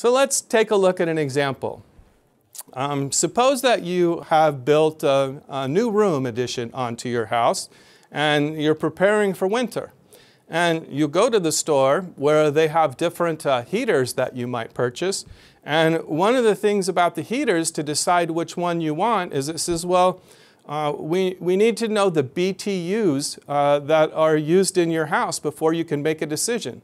So let's take a look at an example. Suppose that you have built a new room addition onto your house and you're preparing for winter. And you go to the store where they have different heaters that you might purchase. And one of the things about the heaters to decide which one you want is it says, well, we need to know the BTUs that are used in your house before you can make a decision.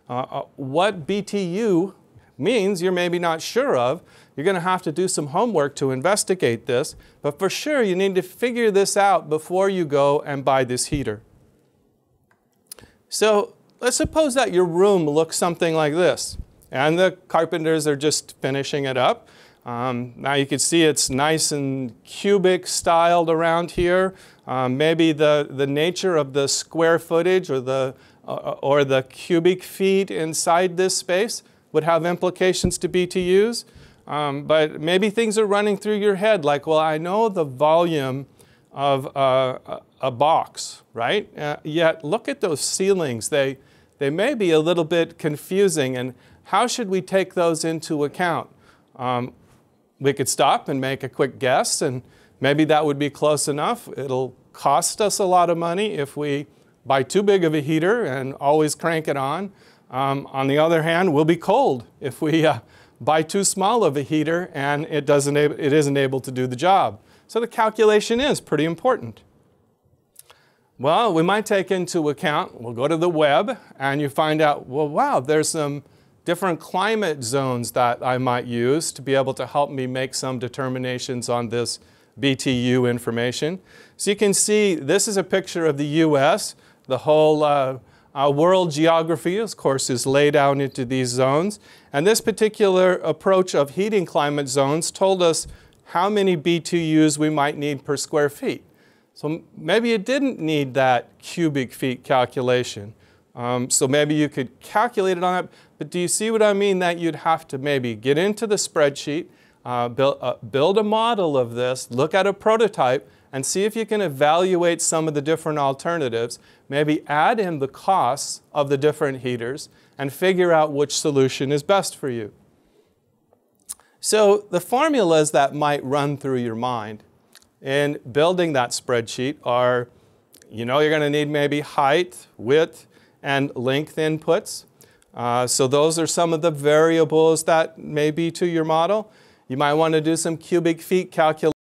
What BTU means you're maybe not sure of. You're going to have to do some homework to investigate this, but for sure you need to figure this out before you go and buy this heater. So let's suppose that your room looks something like this, and the carpenters are just finishing it up. Now you can see it's nice and cubic styled around here. Maybe the nature of the square footage or the cubic feet inside this space would have implications to BTUs. But maybe things are running through your head like, well, I know the volume of a box, right? Yet look at those ceilings. They may be a little bit confusing, and how should we take those into account? We could stop and make a quick guess, and maybe that would be close enough. It'll cost us a lot of money if we buy too big of a heater and always crank it on. On the other hand, we'll be cold if we buy too small of a heater and it isn't able to do the job. So the calculation is pretty important. Well, we might take into account, we'll go to the web and you find out, well, wow, there's some different climate zones that I might use to be able to help me make some determinations on this BTU information. So you can see this is a picture of the US. The whole world geography, of course, is laid out into these zones. And this particular approach of heating climate zones told us how many BTUs we might need per square feet. So maybe you didn't need that cubic feet calculation. So maybe you could calculate it on that. But do you see what I mean? That you'd have to maybe get into the spreadsheet, build a model of this, look at a prototype, and see if you can evaluate some of the different alternatives, maybe add in the costs of the different heaters, and figure out which solution is best for you. So the formulas that might run through your mind in building that spreadsheet are, you know, you're going to need maybe height, width, and length inputs. So those are some of the variables that may be to your model. You might want to do some cubic feet calculations.